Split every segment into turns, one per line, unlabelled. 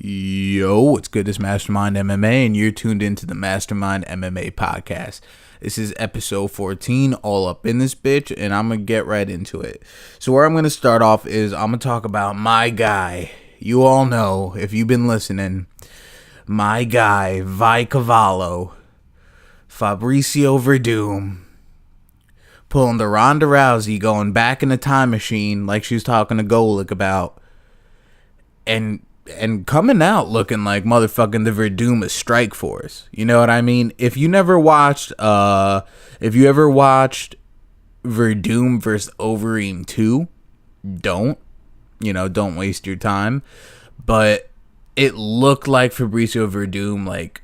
Yo, what's good? It's Mastermind MMA, and you're tuned into the Mastermind MMA podcast. This is episode 14, all up in this bitch, and I'm going to get right into it. So where I'm going to start off is I'm going to talk about my guy. You all know, if you've been listening, my guy, Cavallo, Fabricio Werdum, pulling the Ronda Rousey, going back in the time machine like she was talking to Golic about, and coming out looking like motherfucking the Werdum is Strike Force. You know what I mean? If you ever watched Werdum versus Overeem 2, don't waste your time. But it looked like Fabricio Werdum, like,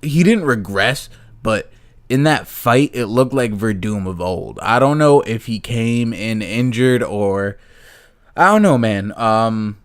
he didn't regress, but in that fight, it looked like Werdum of old. I don't know if he came in injured or, I don't know, man.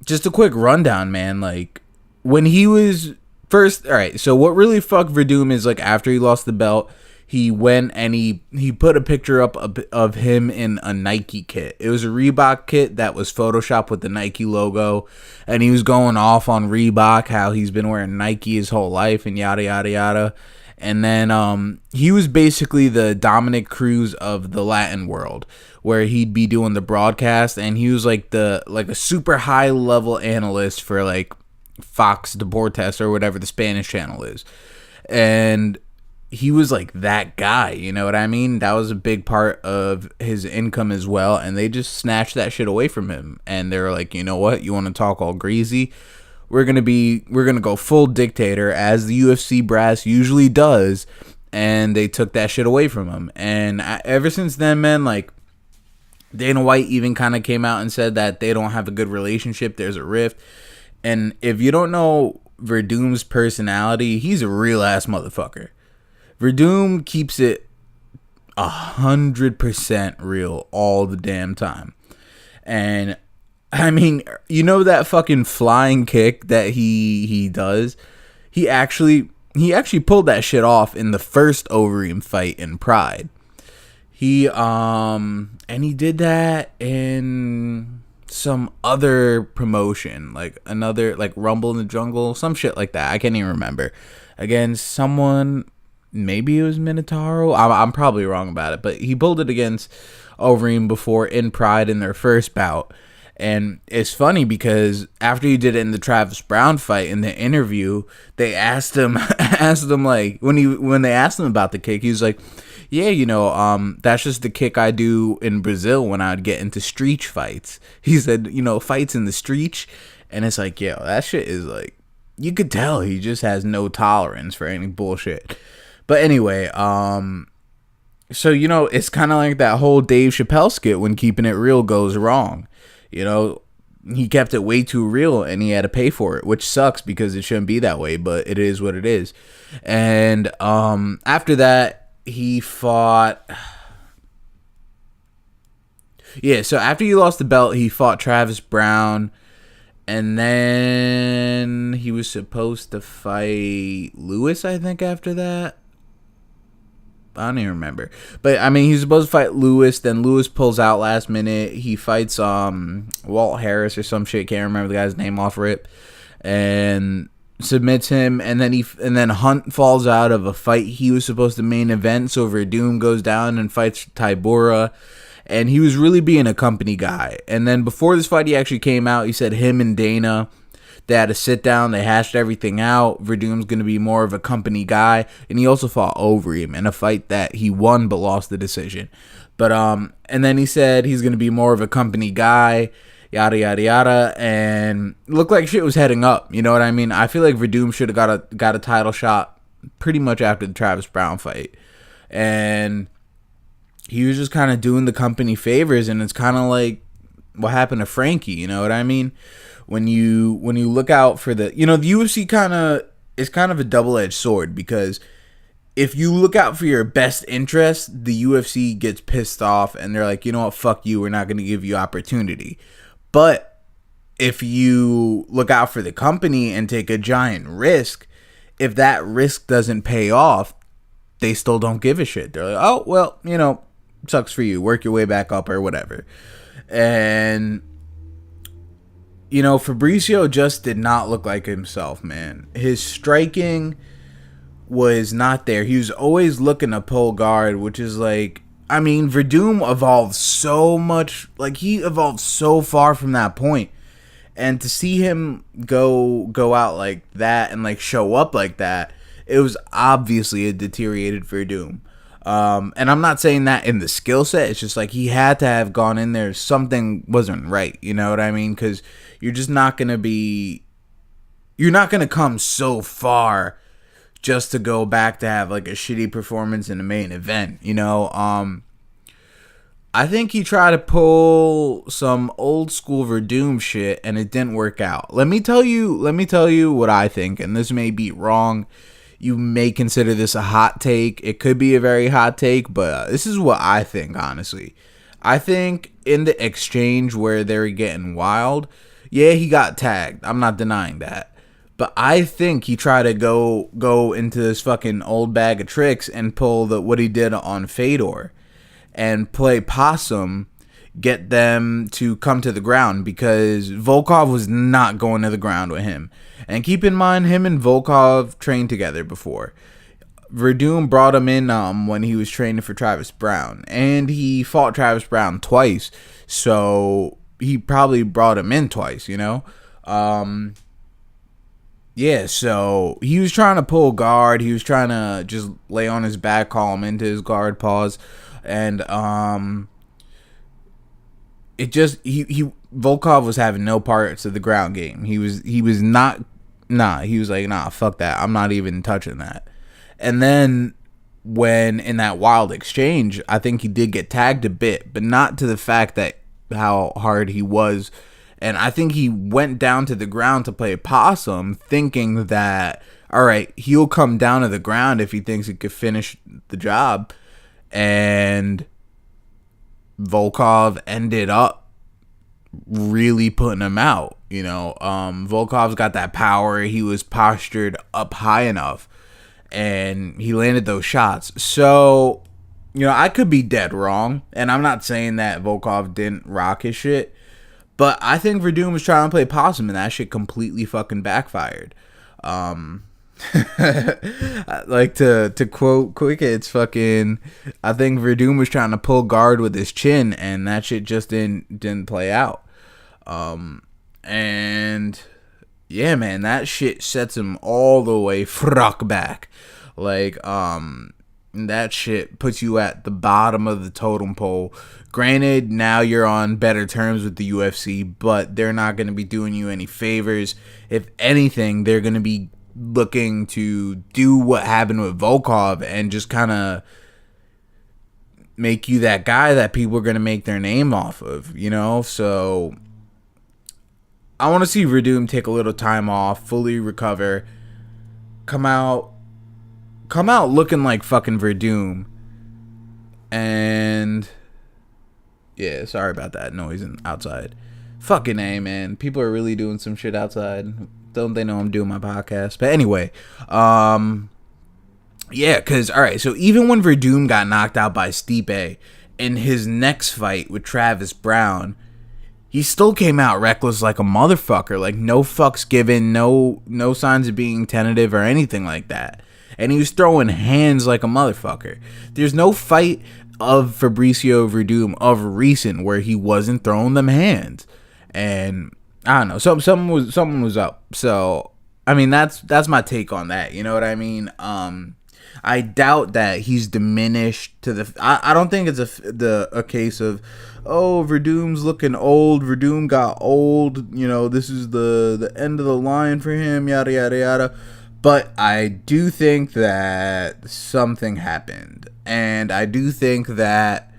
Just a quick rundown, man. Like, when he was first, all right, so what really fucked Werdum is, like, after he lost the belt, he went and he put a picture up of him in a Nike kit. It was a Reebok kit that was photoshopped with the Nike logo, and he was going off on Reebok, how he's been wearing Nike his whole life, and yada, yada, yada. And then he was basically the Dominic Cruz of the Latin world, where he'd be doing the broadcast, and he was like a super high level analyst for like Fox Deportes or whatever the Spanish channel is. And he was like that guy, you know what I mean? That was a big part of his income as well, and they just snatched that shit away from him. And they're like, you know what? You want to talk all greasy? We're gonna go full dictator, as the UFC brass usually does, and they took that shit away from him. And ever since then, man, like, Dana White even kind of came out and said that they don't have a good relationship. There's a rift. And if you don't know Werdum's personality, he's a real ass motherfucker. Werdum keeps it 100% real all the damn time. And I mean, you know that fucking flying kick that he does? He actually pulled that shit off in the first Overeem fight in Pride. He did that in some other promotion, like another, like Rumble in the Jungle, some shit like that. I can't even remember. Against someone, maybe it was Minotauro. I'm probably wrong about it, but he pulled it against Overeem before in Pride in their first bout. And it's funny because after he did it in the Travis Brown fight, in the interview, they asked him like, when they asked him about the kick, he was like, yeah, that's just the kick I do in Brazil when I'd get into street fights. He said, fights in the street. And it's like, yo, that shit is like, you could tell he just has no tolerance for any bullshit. But anyway, so, it's kind of like that whole Dave Chappelle skit, when keeping it real goes wrong. He kept it way too real, and he had to pay for it, which sucks because it shouldn't be that way, but it is what it is. And after that, he fought. Yeah, so after he lost the belt, he fought Travis Brown, and then he was supposed to fight Lewis, I think, after that. I don't even remember. But, I mean, he was supposed to fight Lewis. Then Lewis pulls out last minute. He fights Walt Harris or some shit. Can't remember the guy's name off rip. And submits him. And then Hunt falls out of a fight he was supposed to main event. So Werdum goes down and fights Tybura. And he was really being a company guy. And then before this fight, he actually came out. He said him and Dana, they had a sit down. They hashed everything out. Werdum's going to be more of a company guy. And he also fought Overeem in a fight that he won but lost the decision. But and then he said he's going to be more of a company guy, yada, yada, yada. And it looked like shit was heading up. You know what I mean? I feel like Werdum should have got a title shot pretty much after the Travis Brown fight. And he was just kind of doing the company favors. And it's kind of like what happened to Frankie. You know what I mean? When you look out for the UFC is kind of a double-edged sword, because if you look out for your best interest, the UFC gets pissed off and they're like, you know what, fuck you, we're not going to give you opportunity. But if you look out for the company and take a giant risk, if that risk doesn't pay off, they still don't give a shit. They're like, oh, well, sucks for you, work your way back up or whatever. And You know, Fabricio just did not look like himself, man. His striking was not there. He was always looking to pull guard, which is like, I mean, Werdum evolved so much. Like, he evolved so far from that point. And to see him go out like that and like show up like that, it was obviously a deteriorated Werdum. And I'm not saying that in the skill set. It's just like he had to have gone in there. Something wasn't right. You know what I mean? Because you're just not going to be... You're not going to come so far just to go back to have like a shitty performance in the main event. You know? I think he tried to pull some old school Werdum shit and it didn't work out. Let me tell you what I think, and this may be wrong. You may consider this a hot take. It could be a very hot take, but this is what I think, honestly. I think in the exchange where they're getting wild, yeah, he got tagged. I'm not denying that. But I think he tried to go into this fucking old bag of tricks and pull what he did on Fedor and play possum, get them to come to the ground, because Volkov was not going to the ground with him. And keep in mind, him and Volkov trained together before. Werdum brought him in when he was training for Travis Brown, and he fought Travis Brown twice, so he probably brought him in twice, you know? Yeah, so he was trying to pull guard. He was trying to just lay on his back, call him into his guard pause. And it just Volkov was having no parts of the ground game. He was not he was like, nah, fuck that. I'm not even touching that. And then when in that wild exchange, I think he did get tagged a bit, but not to the fact that how hard he was. And I think he went down to the ground to play possum, thinking that, all right, he'll come down to the ground if he thinks he could finish the job. And Volkov ended up really putting him out. You know, Volkov's got that power. He was postured up high enough, and he landed those shots. So, you know, I could be dead wrong, and I'm not saying that Volkov didn't rock his shit, but I think Werdum was trying to play possum, and that shit completely fucking backfired. Like to quote Quick, it's fucking, I think Werdum was trying to pull guard with his chin, and that shit just didn't play out. And yeah, man, that shit sets him all the way fuck back. Like, that shit puts you at the bottom of the totem pole. Granted, now you're on better terms with the UFC, but they're not going to be doing you any favors. If anything, they're going to be looking to do what happened with Volkov and just kind of make you that guy that people are going to make their name off of, you know? So I want to see Werdum take a little time off, fully recover, come out looking like fucking Werdum. And yeah, sorry about that noise outside. Fucking A, man. People are really doing some shit outside. Don't they know I'm doing my podcast? But anyway, yeah, because, all right, so even when Werdum got knocked out by Stipe in his next fight with Travis Brown, he still came out reckless like a motherfucker. Like, no fucks given, no signs of being tentative or anything like that. And he was throwing hands like a motherfucker. There's no fight of Fabricio Werdum of recent where he wasn't throwing them hands. And I don't know, something was up. So I mean, that's my take on that. You know what I mean? I doubt that he's diminished to the. I don't think it's a case of, oh, Werdum's looking old. Werdum got old. You know, this is the end of the line for him. Yada yada yada. But I do think that something happened, and I do think that,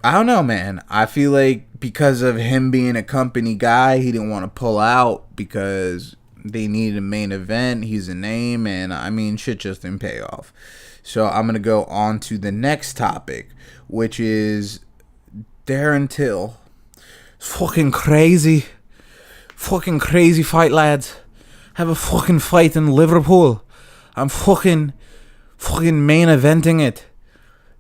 I don't know, man. I feel like because of him being a company guy, he didn't want to pull out because they needed a main event. He's a name, and I mean, shit just didn't pay off. So I'm going to go on to the next topic, which is Darren Till. Fucking crazy. Fucking crazy fight, lads. Have a fucking fight in Liverpool. I'm fucking main eventing it.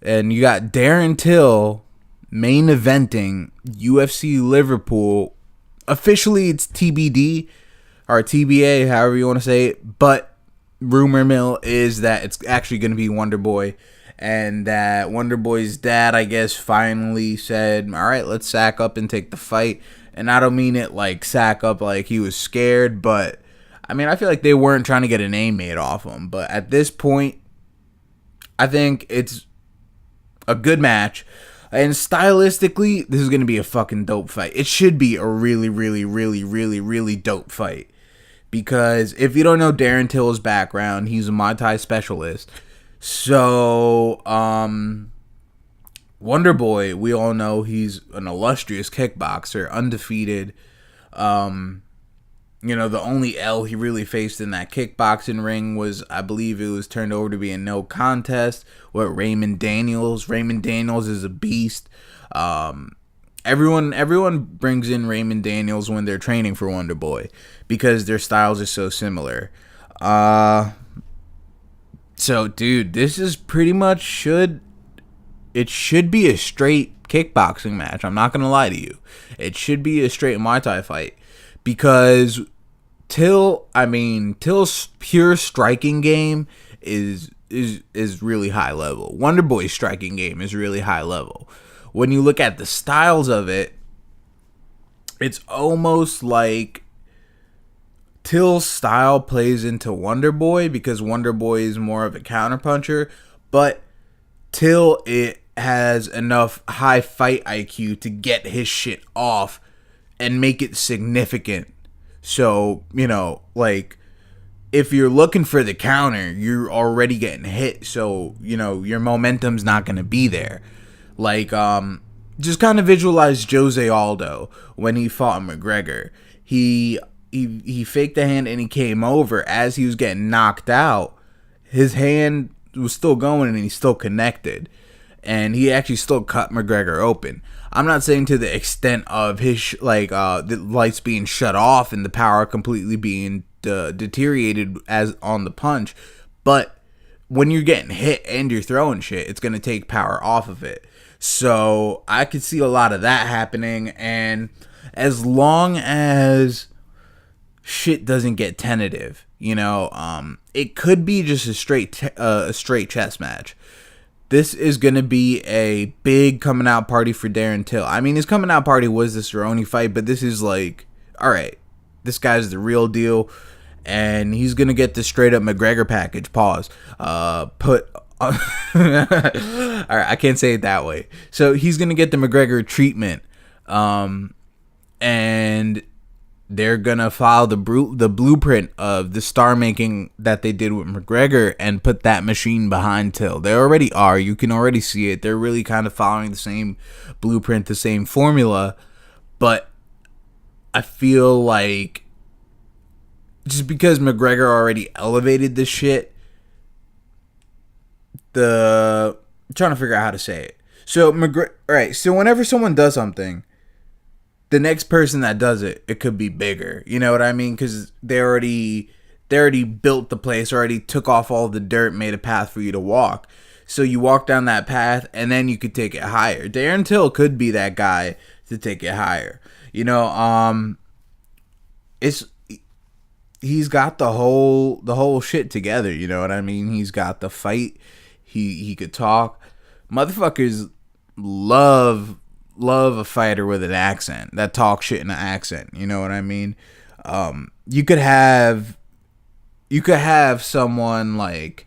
And you got Darren Till main eventing UFC Liverpool. Officially, it's TBD or TBA, however you want to say it. But rumor mill is that it's actually going to be Wonderboy. And that Wonderboy's dad, I guess, finally said, all right, let's sack up and take the fight. And I don't mean it like sack up like he was scared, but I mean, I feel like they weren't trying to get a name made off him. But at this point, I think it's a good match. And stylistically, this is going to be a fucking dope fight. It should be a really, really, really, really, really dope fight. Because if you don't know Darren Till's background, he's a Muay Thai specialist. So, Wonderboy, we all know he's an illustrious kickboxer, undefeated. The only L he really faced in that kickboxing ring was, I believe it was turned over to be a no contest with Raymond Daniels. Raymond Daniels is a beast. Everyone brings in Raymond Daniels when they're training for Wonderboy because their styles are so similar. So, dude, this is pretty much should be a straight kickboxing match. I'm not going to lie to you. It should be a straight Muay Thai fight because Till's pure striking game is really high level. Wonderboy's striking game is really high level. When you look at the styles of it, it's almost like Till's style plays into Wonderboy because Wonderboy is more of a counterpuncher, but Till has enough high fight IQ to get his shit off and make it significant. So, if you're looking for the counter, you're already getting hit, so, your momentum's not going to be there. Just kind of visualize Jose Aldo when he fought McGregor. He faked the hand and he came over. As he was getting knocked out, his hand was still going and he still connected. And he actually still cut McGregor open. I'm not saying to the extent of his the lights being shut off and the power completely being deteriorated as on the punch, but when you're getting hit and you're throwing shit, it's gonna take power off of it. So I could see a lot of that happening, and as long as shit doesn't get tentative, it could be just a straight chess match. This is going to be a big coming out party for Darren Till. I mean, his coming out party was the Cerrone fight, but this is like, all right, this guy's the real deal, and he's going to get the straight up McGregor package. Pause. All right, I can't say it that way. So he's going to get the McGregor treatment, and they're going to follow the blueprint of the star making that they did with McGregor and put that machine behind Till. They already are. You can already see it. They're really kind of following the same blueprint, the same formula. But I feel like just because McGregor already elevated this shit, I'm trying to figure out how to say it. So alright, so whenever someone does something, the next person that does it, it could be bigger. You know what I mean? Because they already built the place, already took off all the dirt, made a path for you to walk. So you walk down that path, and then you could take it higher. Darren Till could be that guy to take it higher. He's got the whole shit together. You know what I mean? He's got the fight. He could talk. Motherfuckers love a fighter with an accent that talks shit in an accent. You know what I mean? You could have someone like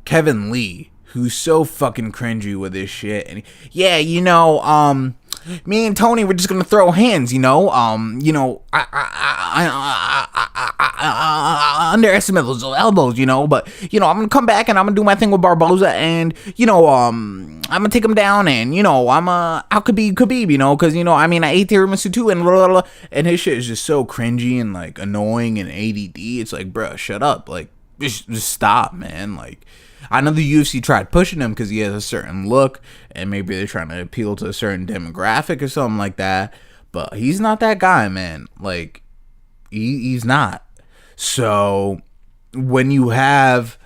Kevin Lee, who's so fucking cringy with his shit, and me and Tony were just gonna throw hands, I underestimate those elbows, but I'm gonna come back and I'm gonna do my thing with Barboza, and I'm gonna take him down, and I'm out Khabib, because I ate tiramisu too, and blah, blah, blah. And his shit is just so cringy and like annoying and ADD. It's like, bro, shut up, like just stop, man. Like, I know the UFC tried pushing him because he has a certain look, and maybe they're trying to appeal to a certain demographic or something like that, but he's not that guy, man. Like, he's not. So when you have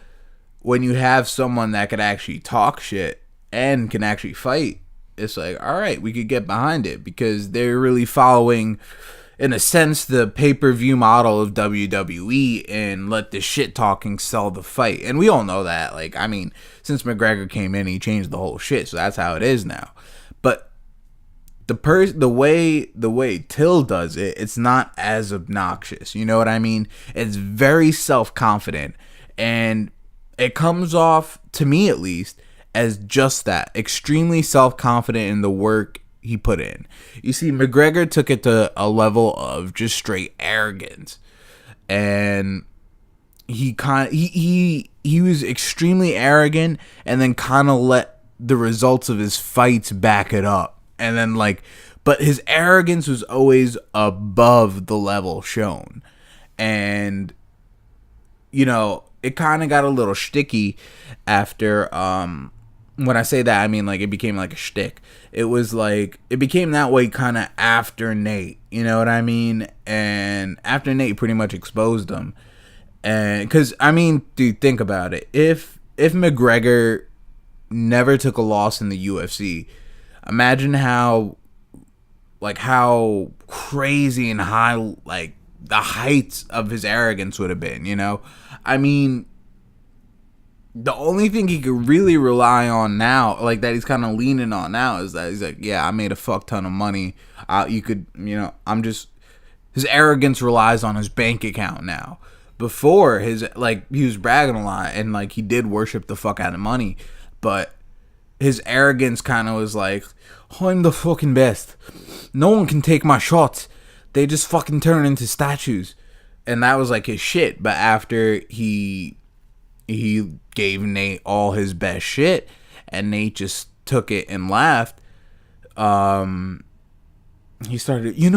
someone that could actually talk shit and can actually fight, it's like, all right, we could get behind it, because they're really following, in a sense, the pay-per-view model of WWE, and let the shit talking sell the fight. And we all know that. Like, I mean, since McGregor came in, he changed the whole shit, so that's how it is now. But the way Till does it, it's not as obnoxious. You know what I mean? It's very self-confident, and it comes off, to me at least, as just that, extremely self-confident in the work he put in. You see, McGregor took it to a level of just straight arrogance, and he was extremely arrogant, and then kind of let the results of his fights back it up, and then but his arrogance was always above the level shown, and it kind of got a little shticky after when I say that, I mean, it became like a shtick. It was it became that way kind of after Nate, you know what I mean? And after Nate pretty much exposed him. And because, I mean, dude, think about it. If McGregor never took a loss in the UFC, imagine how crazy and high, the heights of his arrogance would have been, I mean, the only thing he could really rely on now, that he's kind of leaning on now, is that he's like, yeah, I made a fuck ton of money. His arrogance relies on his bank account now. Before, he was bragging a lot, and, he did worship the fuck out of money, but his arrogance kind of was like, oh, I'm the fucking best. No one can take my shots. They just fucking turn into statues. And that was, his shit. But after he gave Nate all his best shit, and Nate just took it and laughed, he started, you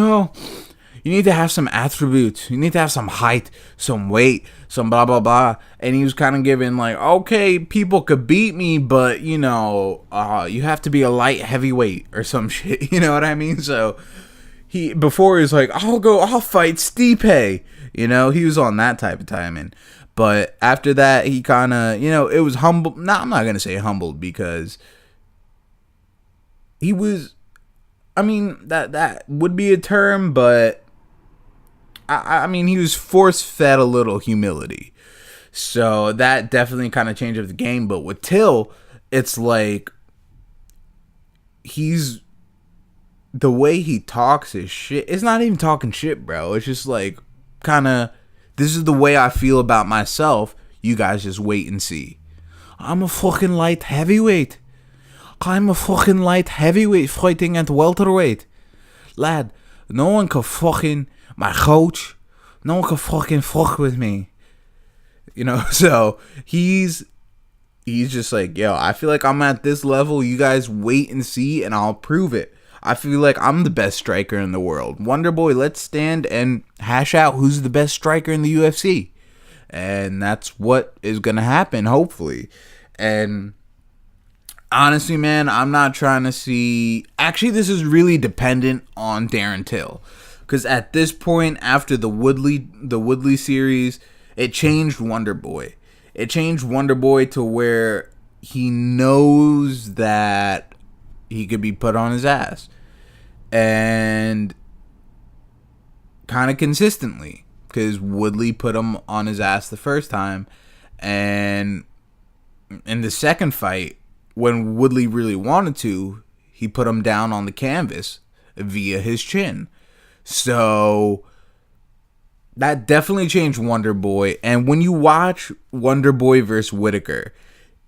need to have some attributes. You need to have some height, some weight, some blah, blah, blah. And he was kind of giving, okay, people could beat me, but, you have to be a light heavyweight or some shit. You know what I mean? So, before he was like, I'll fight Stipe. He was on that type of timing. But after that, he kind of, it was humble. No, I'm not going to say humbled, because he was, I mean, that would be a term, but I mean, he was force-fed a little humility. So that definitely kind of changed the game. But with Till, it's the way he talks is shit. It's not even talking shit, bro. It's just kind of, this is the way I feel about myself. You guys just wait and see. I'm a fucking light heavyweight. I'm a fucking light heavyweight fighting at welterweight. Lad, no one can fucking, my coach, no one can fucking fuck with me. So he's just yo, I feel like I'm at this level. You guys wait and see, and I'll prove it. I feel like I'm the best striker in the world. Wonderboy, let's stand and hash out who's the best striker in the UFC. And that's what is going to happen, hopefully. And honestly, man, I'm not trying to see... Actually, this is really dependent on Darren Till. Because at this point, after the Woodley series, it changed Wonderboy. It changed Wonderboy to where he knows that he could be put on his ass. And kind of consistently, because Woodley put him on his ass the first time, and in the second fight, when Woodley really wanted to, he put him down on the canvas via his chin. So that definitely changed Wonderboy. And when you watch Wonderboy versus Whitaker,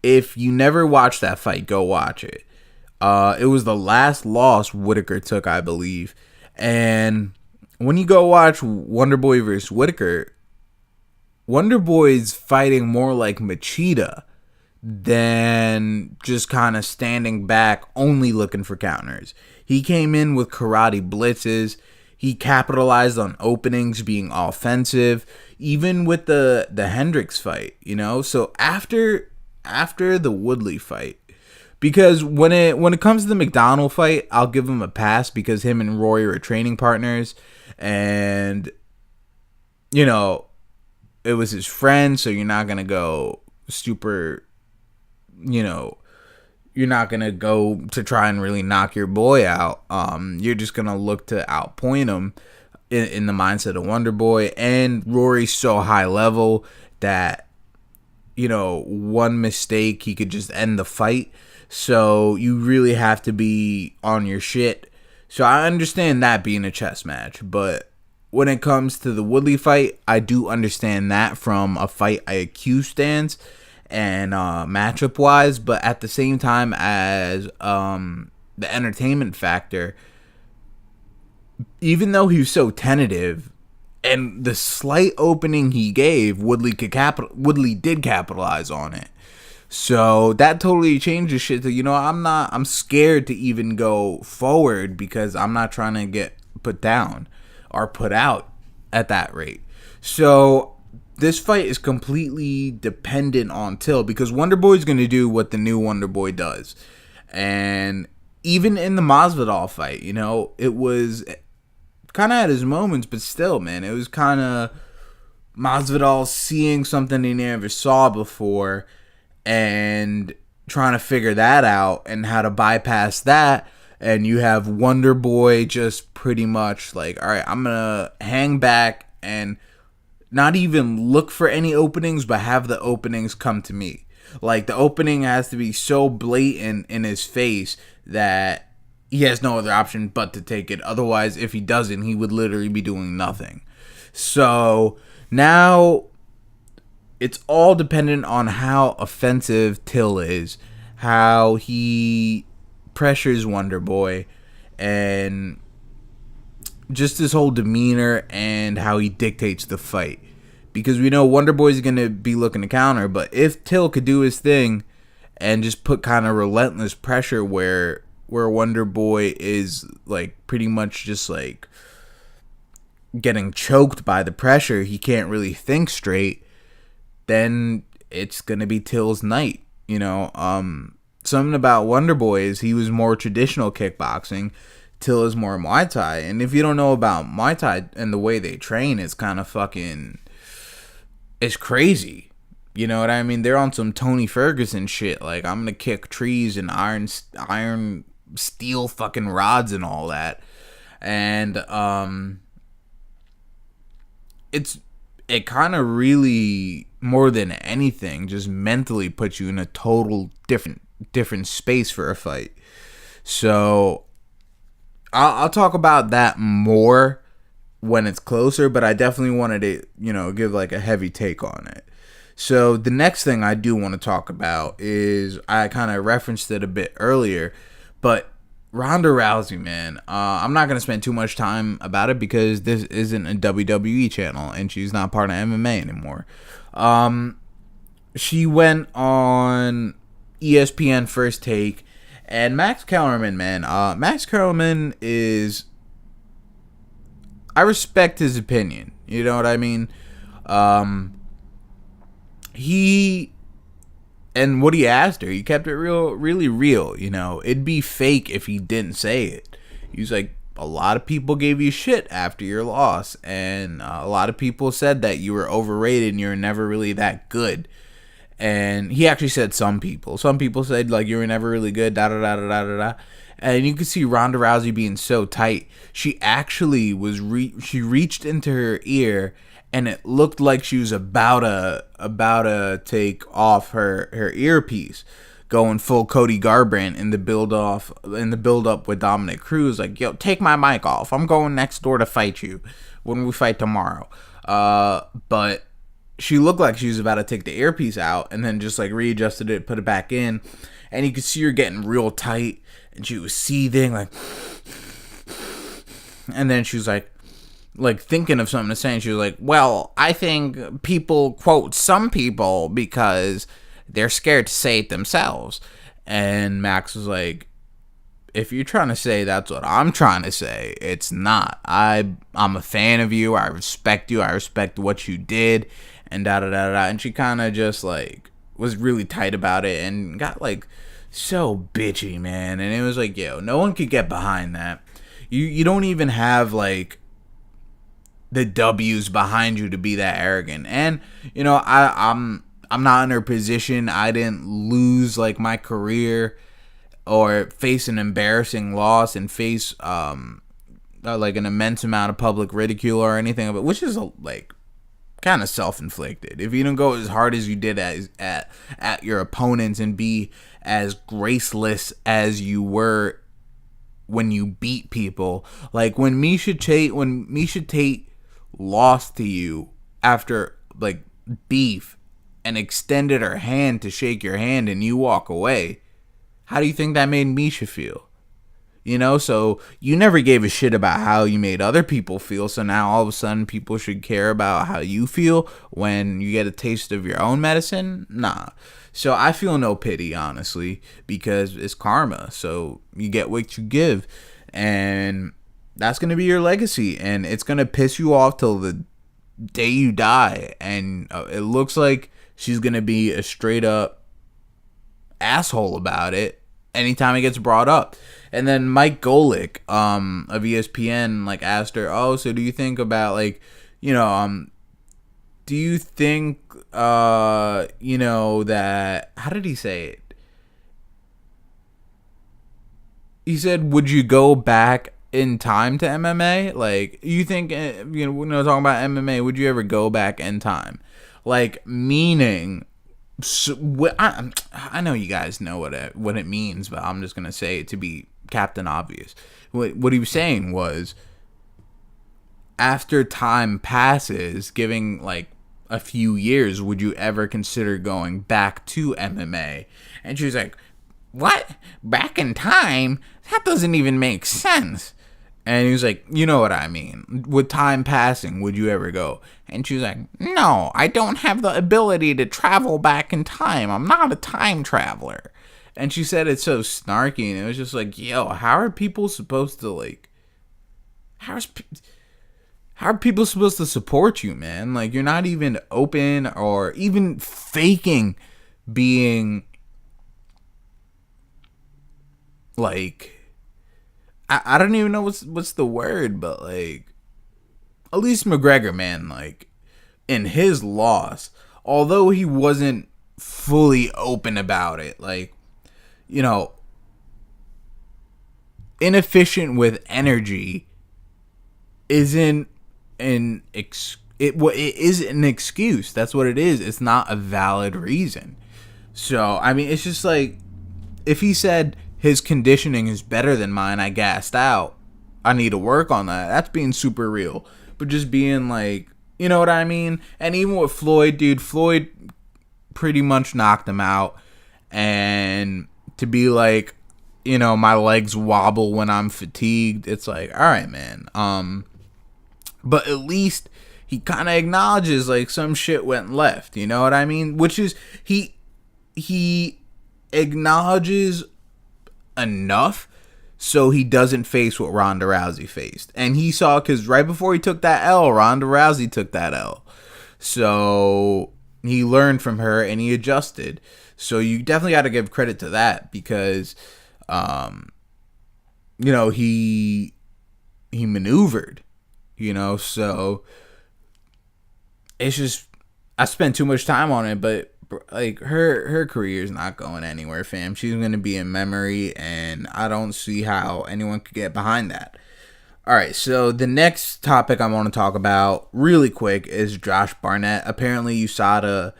if you never watched that fight, go watch it. It was the last loss Whitaker took, I believe. And when you go watch Wonderboy versus Whitaker, Wonderboy's fighting more like Machida than just kind of standing back, only looking for counters. He came in with karate blitzes. He capitalized on openings, being offensive, even with the Hendricks fight, So after the Woodley fight, because when it comes to the McDonald fight, I'll give him a pass, because him and Roy are training partners, and it was his friend, so you're not gonna go super, you're not gonna go to try and really knock your boy out. You're just gonna look to outpoint him in the mindset of Wonderboy. And Rory's so high level that, you know, one mistake he could just end the fight. So you really have to be on your shit. So I understand that being a chess match, but when it comes to the Woodley fight, I do understand that from a fight IQ stance and matchup wise, but at the same time as the entertainment factor, even though he was so tentative and the slight opening he gave, Woodley did capitalize on it. So that totally changes shit to, you know, I'm scared to even go forward because I'm not trying to get put down or put out at that rate. So this fight is completely dependent on Till, because Wonderboy's going to do what the new Wonderboy does. And even in the Masvidal fight, you know, it was kind of at his moments, but still, man, it was kind of Masvidal seeing something he never saw before and trying to figure that out and how to bypass that. And you have Wonderboy just pretty much like, all right, I'm going to hang back and not even look for any openings, but have the openings come to me. Like, the opening has to be so blatant in his face that he has no other option but to take it. Otherwise, if he doesn't, he would literally be doing nothing. So now it's all dependent on how offensive Till is, how he pressures Wonderboy, and just his whole demeanor and how he dictates the fight. Because we know Wonderboy's going to be looking to counter, but if Till could do his thing and just put kind of relentless pressure where Wonderboy is like pretty much just like getting choked by the pressure, he can't really think straight, then it's going to be Till's night. You know, something about Wonderboy is he was more traditional kickboxing. Till is more Muay Thai. And if you don't know about Muay Thai and the way they train, it's kind of fucking, it's crazy. You know what I mean? They're on some Tony Ferguson shit. Like, I'm going to kick trees and iron steel fucking rods and all that. And it kind of really, more than anything, just mentally puts you in a total different space for a fight. So I'll talk about that more when it's closer, but I definitely wanted to, you know, give like a heavy take on it. So the next thing I do want to talk about is, I kind of referenced it a bit earlier, but Ronda Rousey, man. I'm not going to spend too much time about it because this isn't a WWE channel and she's not part of MMA anymore. She went on ESPN First Take, and Max Kellerman, man. Max Kellerman is, I respect his opinion. You know what I mean? And what he asked her, he kept it really real, you know. It'd be fake if he didn't say it. He was like, a lot of people gave you shit after your loss, and a lot of people said that you were overrated and you were never really that good. And he actually said some people. Some people said, like, you were never really good, da-da-da-da-da-da-da. And you could see Ronda Rousey being so tight. She actually was, she reached into her ear, and it looked like she was about to take off her earpiece, going full Cody Garbrandt in the build up with Dominic Cruz. Like, yo, take my mic off. I'm going next door to fight you when we fight tomorrow. But she looked like she was about to take the earpiece out, and then just like readjusted it, put it back in, and you could see her getting real tight, and she was seething, like, and then she was like thinking of something to say, and she was like, well, I think people quote some people because they're scared to say it themselves. And Max was like, if you're trying to say that's what I'm trying to say, it's not. I'm a fan of you. I respect you. I respect what you did, and da-da-da-da. And she kind of just like was really tight about it and got like so bitchy, man. And it was like, yo, no one could get behind that. You don't even have like the W's behind you to be that arrogant. And you know, I'm not in her position. I didn't lose like my career or face an embarrassing loss and face like an immense amount of public ridicule or anything of it, which is like kind of self-inflicted. If you don't go as hard as you did at your opponents and be as graceless as you were when you beat people, like when Miesha Tate lost to you after like beef and extended her hand to shake your hand and you walk away, how do you think that made Miesha feel? You know, so you never gave a shit about how you made other people feel, so now all of a sudden people should care about how you feel when you get a taste of your own medicine? Nah. So I feel no pity, honestly, because it's karma. So you get what you give, and that's going to be your legacy, and it's going to piss you off till the day you die, and it looks like she's going to be a straight up asshole about it anytime it gets brought up. And then Mike Golick of ESPN like asked her, oh, so do you think about like, you know, do you think you know, that, how did he say it? He said, would you go back in time to MMA? Like, you think, you know, talking about MMA, would you ever go back in time? Like, meaning, so, I know you guys know what it means, but I'm just gonna say it to be Captain Obvious. What he was saying was, after time passes, giving like a few years, would you ever consider going back to MMA? And she was like, what? Back in time? That doesn't even make sense. And he was like, you know what I mean. With time passing, would you ever go? And she was like, no, I don't have the ability to travel back in time. I'm not a time traveler. And she said it so snarky, and it was just like, yo, how are people supposed to, like, how are people supposed to support you, man? Like, you're not even open or even faking being, like, I don't even know what's the word, but, like, at least McGregor, man, like, in his loss, although he wasn't fully open about it, like, you know, inefficient with energy isn't it is an excuse. That's what it is. It's not a valid reason. So, I mean, it's just like, if he said his conditioning is better than mine, I gassed out, I need to work on that, that's being super real. But just being like, you know what I mean? And even with Floyd, dude, Floyd pretty much knocked him out. And to be like, you know, my legs wobble when I'm fatigued, it's like, all right, man. But at least he kind of acknowledges like some shit went left, you know what I mean? Which is, he acknowledges enough so he doesn't face what Ronda Rousey faced. And he saw, because right before he took that L, Ronda Rousey took that L. So he learned from her and he adjusted. So you definitely got to give credit to that, because, you know, he maneuvered, you know. So it's just, I spent too much time on it, but like her career is not going anywhere, fam. She's going to be in memory, and I don't see how anyone could get behind that. All right, so the next topic I want to talk about really quick is Josh Barnett. Apparently USADA,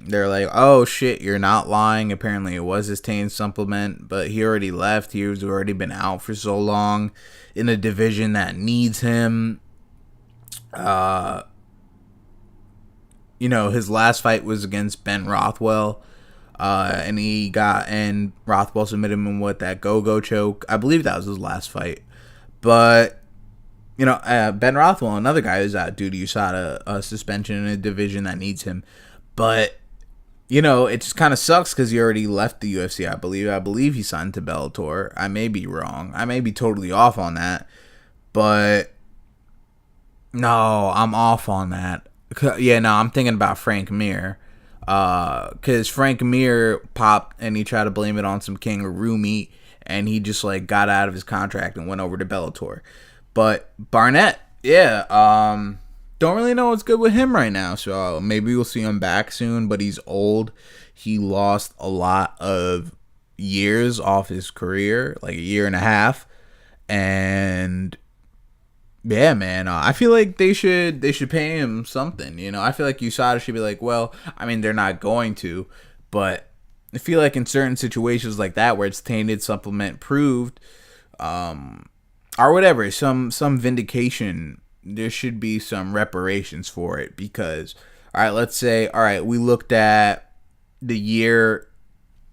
they're like, oh shit, you're not lying. Apparently it was his Tane supplement, but he already left. He's already been out for so long in a division that needs him. You know, his last fight was against Ben Rothwell, and Rothwell submitted him with that go-go choke. I believe that was his last fight. But, you know, Ben Rothwell, another guy who's out due to USADA suspension in a division that needs him. But, you know, it just kind of sucks because he already left the UFC, I believe. I believe he signed to Bellator. I may be wrong. I may be totally off on that. But, no, I'm off on that. Yeah, no, I'm thinking about Frank Mir. Because Frank Mir popped and he tried to blame it on some kangaroo meat, and he just like got out of his contract and went over to Bellator. But Barnett, yeah, don't really know what's good with him right now. So maybe we'll see him back soon, but he's old. he lost a lot of years off his career, like a year and a half. And yeah, man, I feel like they should pay him something. I feel like USADA should be like, well, I mean, they're not going to, but I feel like in certain situations like that where it's tainted, supplement proved, or whatever, some vindication, there should be some reparations for it. Because, all right, let's say, all right, we looked at the year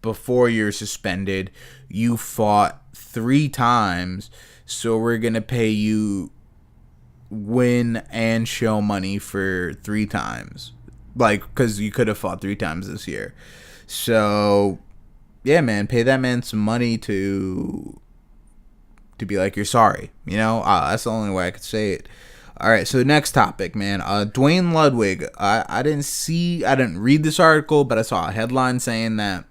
before you're suspended, you fought 3 times, so we're gonna pay you win and show money for 3 times, like, because you could have fought 3 times this year. So yeah, man, pay that man some money to be like, you're sorry. That's the only way I could say it. All right, so next topic, man. Dwayne Ludwig. I didn't read this article, but I saw a headline saying that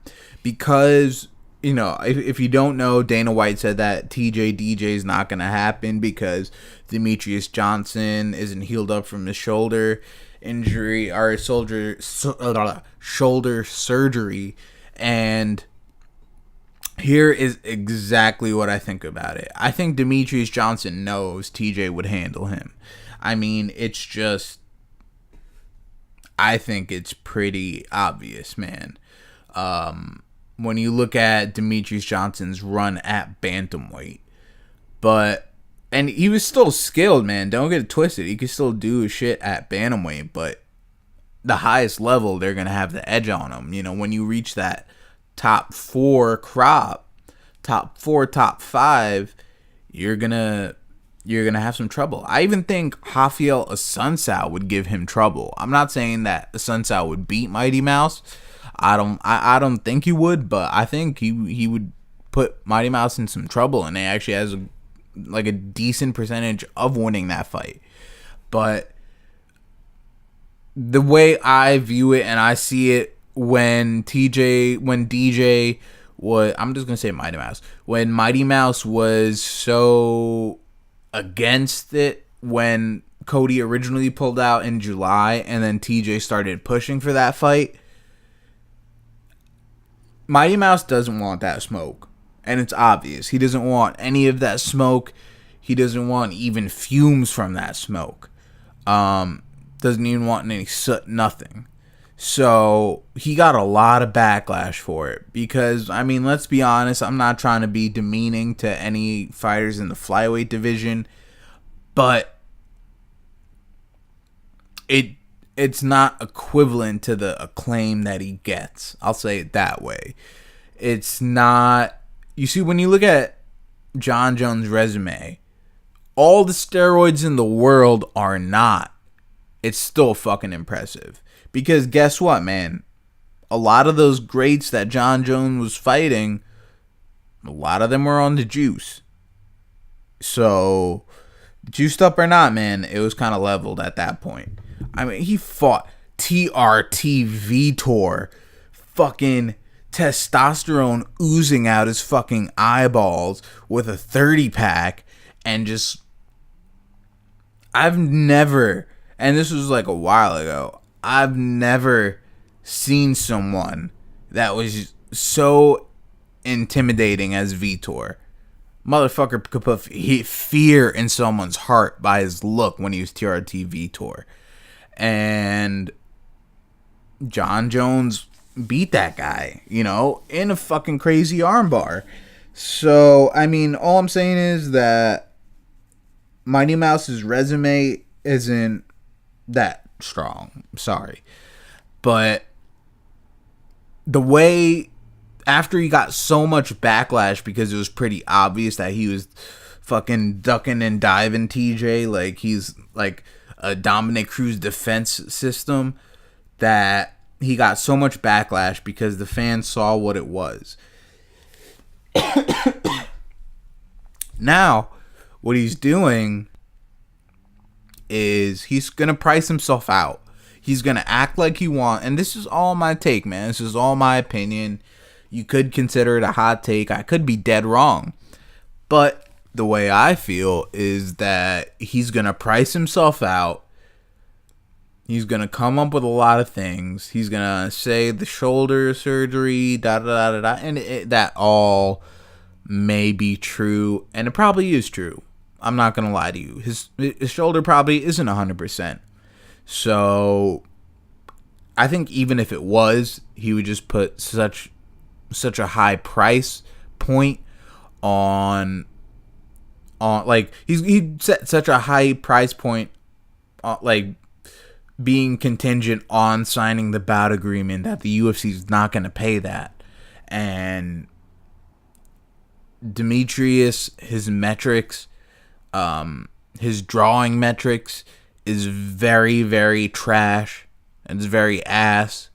because, if you don't know, Dana White said that DJ is not going to happen because Demetrius Johnson isn't healed up from his shoulder injury or shoulder surgery. And here is exactly what I think about it. I think Demetrius Johnson knows TJ would handle him. I mean, it's just, I think it's pretty obvious, man. When you look at Demetrius Johnson's run at bantamweight, and he was still skilled, man. Don't get it twisted. He could still do his shit at bantamweight, but the highest level, they're gonna have the edge on him. When you reach that top 4 crop, top 4, top 5, you're gonna have some trouble. I even think Rafael Assunção would give him trouble. I'm not saying that Assunção would beat Mighty Mouse. I don't think he would, but I think he would put Mighty Mouse in some trouble, and he actually has a decent percentage of winning that fight. But the way I view it and I see it, when DJ was, I'm just gonna say Mighty Mouse, when Mighty Mouse was so against it when Cody originally pulled out in July, and then TJ started pushing for that fight, Mighty Mouse doesn't want that smoke. And it's obvious. He doesn't want any of that smoke. He doesn't want even fumes from that smoke. Doesn't even want any soot, nothing. So he got a lot of backlash for it. Because, I mean, let's be honest, I'm not trying to be demeaning to any fighters in the flyweight division, but it's not equivalent to the acclaim that he gets. I'll say it that way. It's not. You see, when you look at Jon Jones' resume, all the steroids in the world are not. It's still fucking impressive. Because guess what, man? A lot of those greats that Jon Jones was fighting, a lot of them were on the juice. So, juiced up or not, man, it was kind of leveled at that point. I mean, he fought TRT Vitor, fucking testosterone oozing out his fucking eyeballs with a 30-pack, and just, I've never, and this was like a while ago, I've never seen someone that was so intimidating as Vitor. Motherfucker could put fear in someone's heart by his look when he was TRT Vitor. And Jon Jones beat that guy, in a fucking crazy armbar. So, I mean, all I'm saying is that Mighty Mouse's resume isn't that strong. I'm sorry. But the way, after he got so much backlash because it was pretty obvious that he was fucking ducking and diving TJ, like he's like a Dominic Cruz defense system, that he got so much backlash because the fans saw what it was. Now, what he's doing is he's going to price himself out. He's going to act like he wants, and this is all my take, man. This is all my opinion. You could consider it a hot take. I could be dead wrong. But the way I feel is that he's going to price himself out. He's going to come up with a lot of things. He's going to say the shoulder surgery, da-da-da-da-da, and that all may be true, and it probably is true. I'm not going to lie to you. His shoulder probably isn't 100%. So I think even if it was, he would just put such a high price point on like he'd set such a high price point like being contingent on signing the bout agreement that the UFC is not going to pay that. And Demetrius, his metrics, his drawing metrics is very, very trash. It's very ass.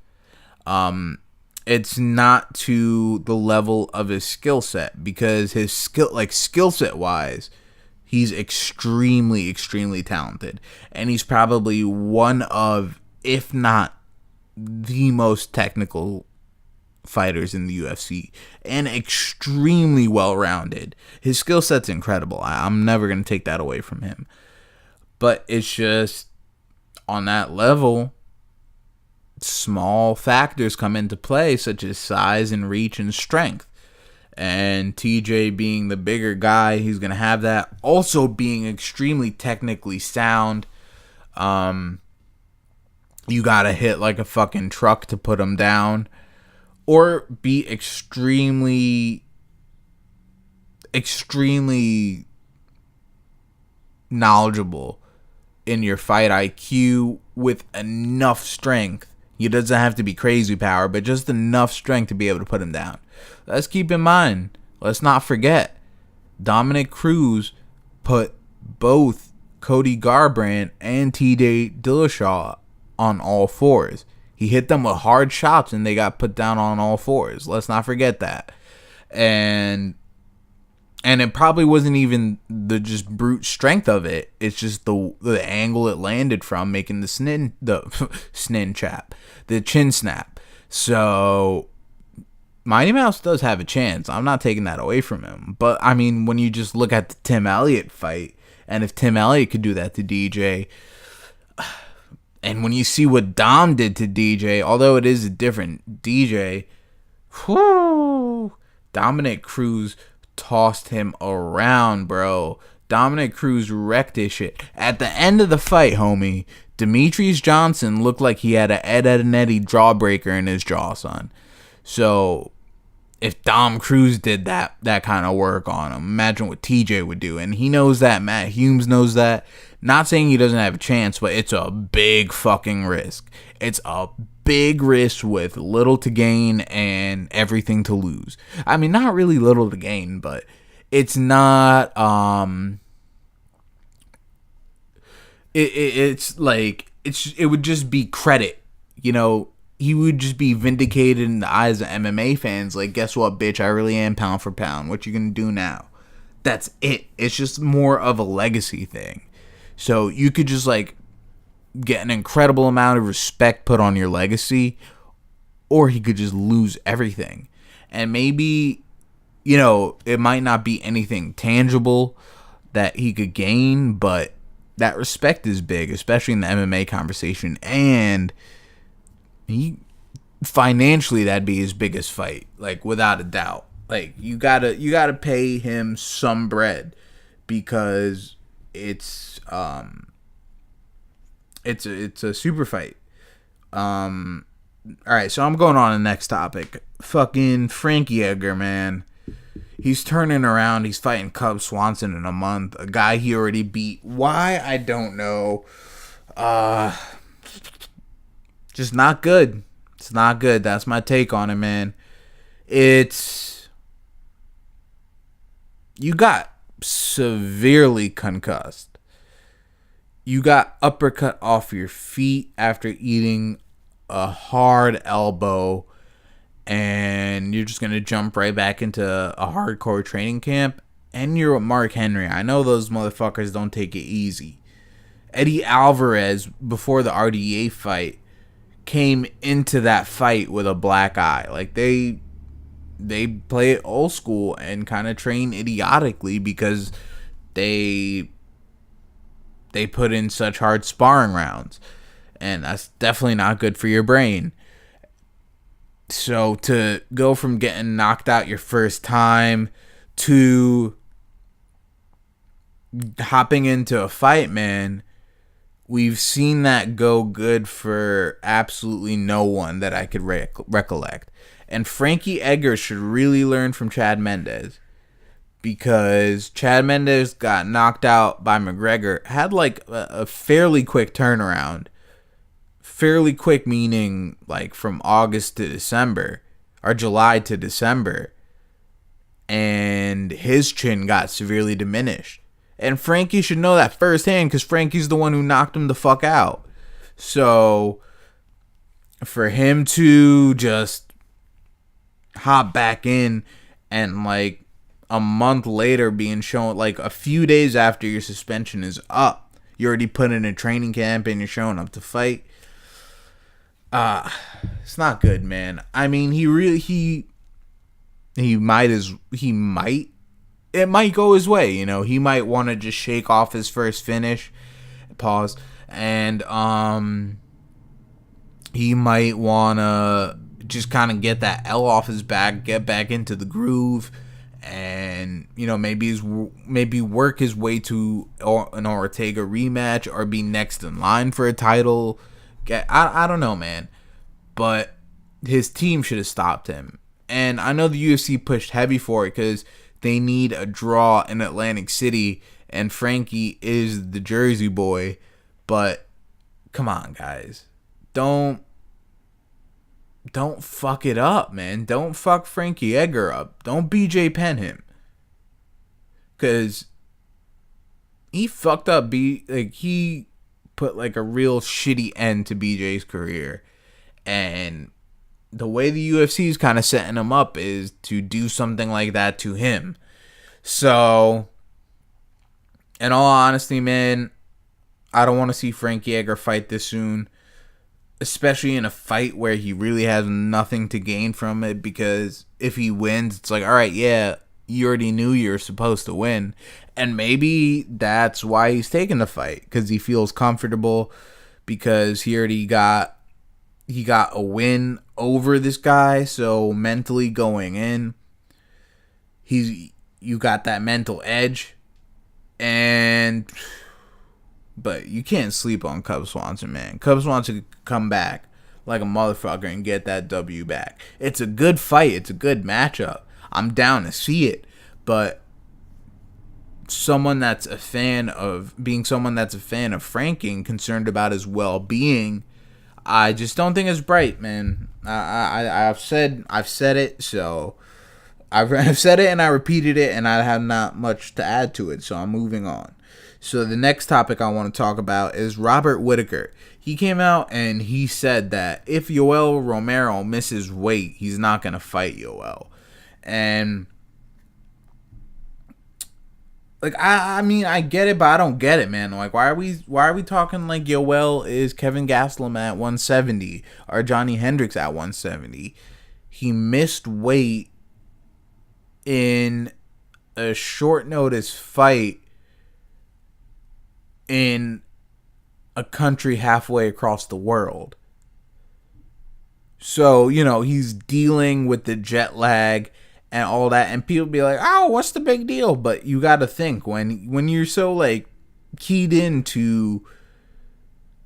It's not to the level of his skill set, because his skill set wise, he's extremely, extremely talented. And he's probably one of, if not the most technical fighters in the UFC, and extremely well-rounded. His skill set's incredible. I'm never going to take that away from him. But it's just, on that level, small factors come into play, such as size and reach and strength. And TJ being the bigger guy, he's going to have that. Also being extremely technically sound. You got to hit like a fucking truck to put him down. Or be extremely, extremely knowledgeable in your fight IQ with enough strength. He doesn't have to be crazy power, but just enough strength to be able to put him down. Let's keep in mind, let's not forget, Dominic Cruz put both Cody Garbrandt and TJ Dillashaw on all fours. He hit them with hard shots and they got put down on all fours. Let's not forget that. And it probably wasn't even the just brute strength of it. It's just the angle it landed from, making the chin snap. So Mighty Mouse does have a chance. I'm not taking that away from him. But I mean, when you just look at the Tim Elliott fight, and if Tim Elliott could do that to DJ, and when you see what Dom did to DJ, although it is a different DJ, whoo, Dominic Cruz tossed him around, bro. Dominic Cruz wrecked his shit. At the end of the fight, homie, Demetrius Johnson looked like he had an Ed and Eddie jawbreaker in his jaw, son. So if Dom Cruz did that kind of work on him, imagine what TJ would do. And he knows that. Matt Humes knows that. Not saying he doesn't have a chance, but it's a big fucking risk. It's a big risk with little to gain and everything to lose. I mean, not really little to gain, but it's not, it's like, it would just be credit, you know. He would just be vindicated in the eyes of MMA fans. Like, guess what, bitch? I really am pound for pound. What you gonna do now? That's it. It's just more of a legacy thing. So you could just, like, get an incredible amount of respect put on your legacy, or he could just lose everything. And maybe, you know, it might not be anything tangible that he could gain, but that respect is big, especially in the MMA conversation. And he financially, that'd be his biggest fight, like, without a doubt. Like, you gotta pay him some bread, because it's a super fight. All right, so I'm going on to the next topic. Fucking Frankie Edgar, man. He's turning around. He's fighting Cub Swanson in a month, a guy he already beat. Why? I don't know. Just not good. It's not good. That's my take on it, man. You got severely concussed. You got uppercut off your feet after eating a hard elbow, and you're just going to jump right back into a hardcore training camp, and you're with Mark Henry. I know those motherfuckers don't take it easy. Eddie Alvarez, before the RDA fight, came into that fight with a black eye. Like, they play it old school and kind of train idiotically, because they put in such hard sparring rounds. and that's definitely not good for your brain. So to go from getting knocked out your first time to hopping into a fight, man, we've seen that go good for absolutely no one that I could recollect. And Frankie Edgar should really learn from Chad Mendes, because Chad Mendes got knocked out by McGregor, had like a fairly quick turnaround. Fairly quick meaning like from August to December, or July to December. And his chin got severely diminished. And Frankie should know that firsthand, because Frankie's the one who knocked him the fuck out. So for him to just hop back in and like a month later being shown, like a few days after your suspension is up, you already put in a training camp and you're showing up to fight. It's not good, man. I mean, it might go his way, you know. He might want to just shake off his first finish, pause, and he might want to just kind of get that L off his back, get back into the groove, and, you know, maybe work his way to an Ortega rematch, or be next in line for a title. I don't know, man, but his team should have stopped him. And I know the UFC pushed heavy for it because they need a draw in Atlantic City, and Frankie is the Jersey boy. But come on, guys, don't fuck it up, man. Don't fuck Frankie Edgar up. Don't BJ Penn him, because he fucked up. He put like a real shitty end to BJ's career, and the way the UFC is kind of setting him up is to do something like that to him. So, in all honesty, man, I don't want to see Frankie Edgar fight this soon, especially in a fight where he really has nothing to gain from it, because if he wins, it's like, all right, yeah, you already knew you were supposed to win. And maybe that's why he's taking the fight, because he feels comfortable, because he already got a win over this guy. So mentally going in, you got that mental edge. But you can't sleep on Cub Swanson, man. Cub Swanson could come back like a motherfucker and get that W back. It's a good fight. It's a good matchup. I'm down to see it. But someone that's a fan of Frankie and concerned about his well-being, I just don't think it's bright, man. I've said it, so I've said it and I repeated it, and I have not much to add to it, so I'm moving on. So the next topic I want to talk about is Robert Whittaker. He came out and he said that if Yoel Romero misses weight, he's not going to fight Yoel. And like, I mean, I get it, but I don't get it, man. Like, why are we talking like Yoel is Kevin Gastelum at 170 or Johnny Hendricks at 170? He missed weight in a short notice fight in a country halfway across the world. So, you know, he's dealing with the jet lag and all that, and people be like, oh, what's the big deal? But you got to think, when you're so like keyed into,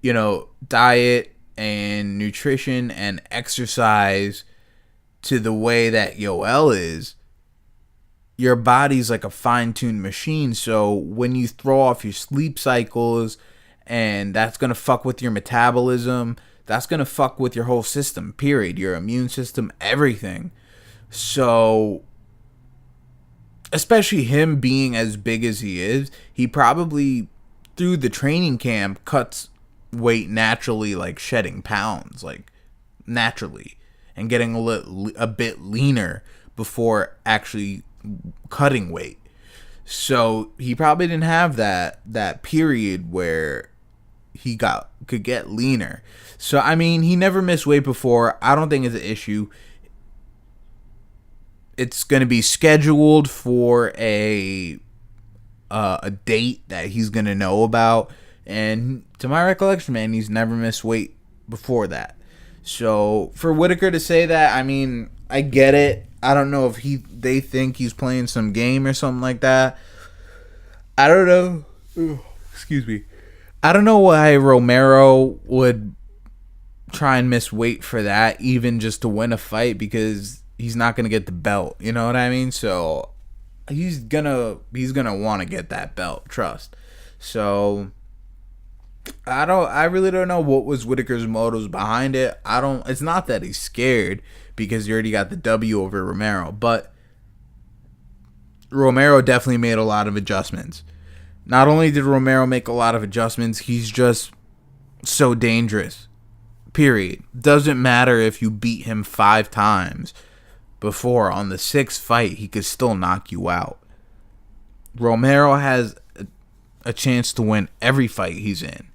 you know, diet and nutrition and exercise to the way that Yoel is, your body's like a fine-tuned machine. So when you throw off your sleep cycles, and that's going to fuck with your metabolism, that's going to fuck with your whole system, period. Your immune system, everything. So, especially him being as big as he is, he probably, through the training camp, cuts weight naturally, like shedding pounds, like naturally, and getting a bit leaner before actually cutting weight. So he probably didn't have that period where he could get leaner. So I mean, he never missed weight before. I don't think it's an issue. It's going to be scheduled for a date that he's going to know about. And to my recollection, man, he's never missed weight before that. So for Whitaker to say that, I mean, I get it. I don't know if they think he's playing some game or something like that. I don't know. Ooh, excuse me. I don't know why Romero would try and miss weight for that, even just to win a fight, because he's not gonna get the belt. You know what I mean? So he's gonna want to get that belt. Trust. So I really don't know what was Whitaker's motives behind it. It's not that he's scared, because he already got the W over Romero, but Romero definitely made a lot of adjustments. Not only did Romero make a lot of adjustments, he's just so dangerous. Period. Doesn't matter if you beat him 5 times before. On the 6th fight, he could still knock you out. Romero has a chance to win every fight he's in.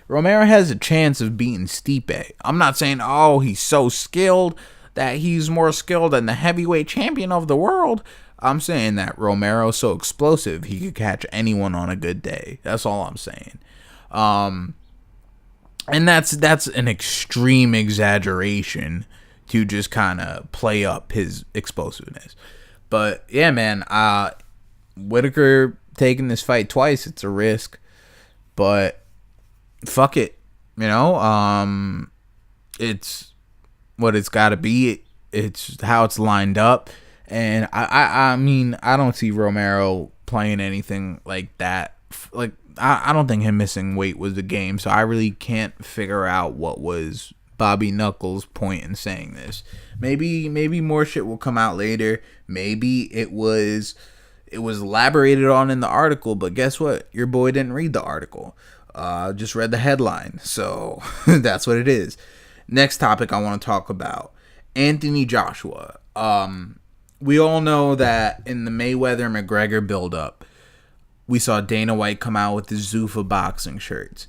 Romero has a chance of beating Stipe. I'm not saying, he's so skilled that he's more skilled than the heavyweight champion of the world. I'm saying that Romero's so explosive, he could catch anyone on a good day. That's all I'm saying. And that's an extreme exaggeration to just kind of play up his explosiveness. But yeah, man, Whitaker taking this fight twice, it's a risk. But fuck it. You know, it's what it's got to be. It's how it's lined up. And I mean, I don't see Romero playing anything like that. Like, I don't think him missing weight was the game. So I really can't figure out what was Bobby Knuckles' point in saying this. Maybe more shit will come out later. Maybe it was elaborated on in the article. But guess what? Your boy didn't read the article. Just read the headline. So that's what it is. Next topic I want to talk about. Anthony Joshua. We all know that in the Mayweather-McGregor build-up, we saw Dana White come out with the Zuffa boxing shirts.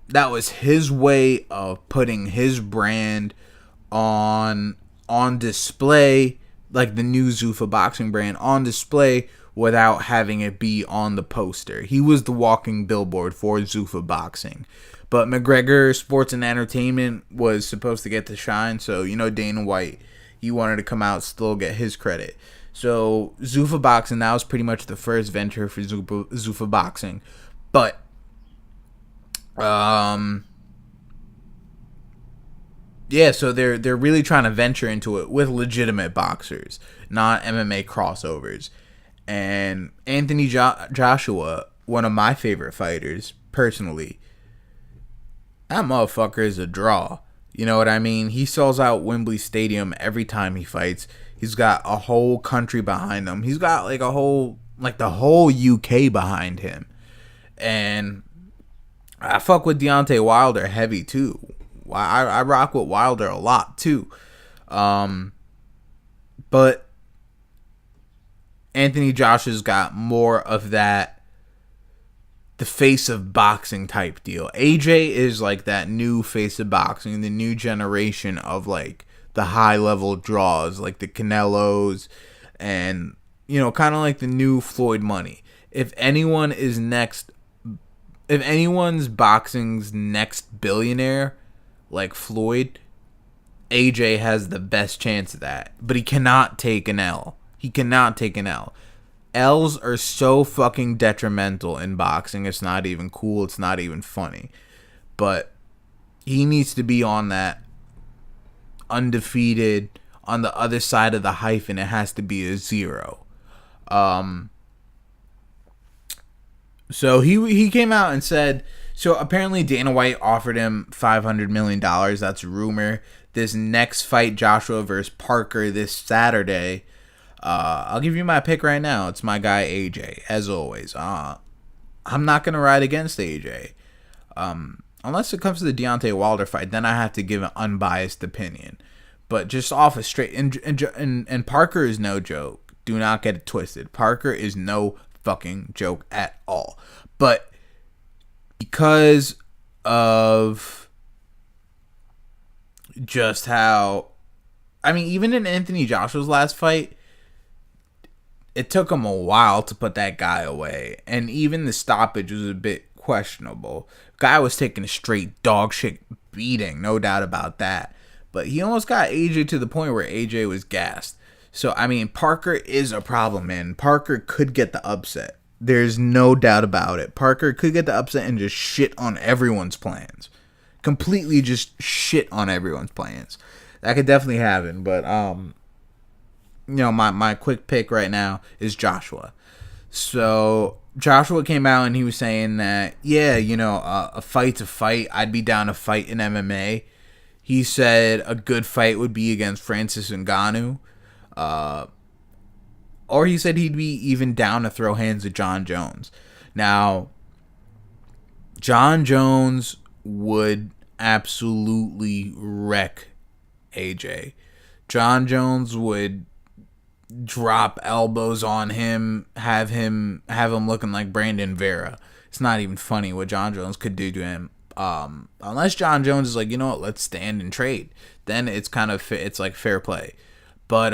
That was his way of putting his brand on display, like the new Zuffa boxing brand on display, without having it be on the poster. He was the walking billboard for Zuffa boxing. But McGregor Sports and Entertainment was supposed to get the shine, so Dana White, he wanted to come out, still get his credit. So Zuffa boxing, that was pretty much the first venture for Zuffa boxing. But yeah, so they're really trying to venture into it with legitimate boxers, not MMA crossovers. And Anthony Joshua, one of my favorite fighters personally, that motherfucker is a draw. You know what I mean? He sells out Wembley Stadium every time he fights. He's got a whole country behind him. He's got the whole UK behind him. And I fuck with Deontay Wilder heavy too. I rock with Wilder a lot too. But Anthony Joshua's got more of that, the face of boxing type deal. AJ is like that new face of boxing, the new generation of like the high level draws, like the Canelos, and kind of like the new Floyd Money. If anyone's boxing's next billionaire, like Floyd, AJ has the best chance of that. But he cannot take an L. L's are so fucking detrimental in boxing. It's not even cool. It's not even funny. But he needs to be on that undefeated, on the other side of the hyphen. It has to be a 0. So he came out and said, so apparently Dana White offered him $500 million. That's a rumor. This next fight, Joshua versus Parker, this Saturday. I'll give you my pick right now. It's my guy AJ, as always. I'm not going to ride against AJ. Unless it comes to the Deontay Wilder fight, then I have to give an unbiased opinion. But just off a straight... And Parker is no joke. Do not get it twisted. Parker is no fucking joke at all. But because of just how... I mean, even in Anthony Joshua's last fight, it took him a while to put that guy away. And even the stoppage was a bit questionable. Guy was taking a straight dog shit beating, no doubt about that. But he almost got AJ to the point where AJ was gassed. So, I mean, Parker is a problem, man. Parker could get the upset. There's no doubt about it. Parker could get the upset and just shit on everyone's plans. Completely just shit on everyone's plans. That could definitely happen. But, my quick pick right now is Joshua. So, Joshua came out and he was saying that, a fight's a fight. I'd be down to fight in MMA. He said a good fight would be against Francis Ngannou. Or he said he'd be even down to throw hands with Jon Jones. Now, Jon Jones would absolutely wreck AJ. Jon Jones would drop elbows on him, have him looking like Brandon Vera. It's not even funny what Jon Jones could do to him. Unless Jon Jones is like, you know what, let's stand and trade. Then it's kind of it's like fair play. But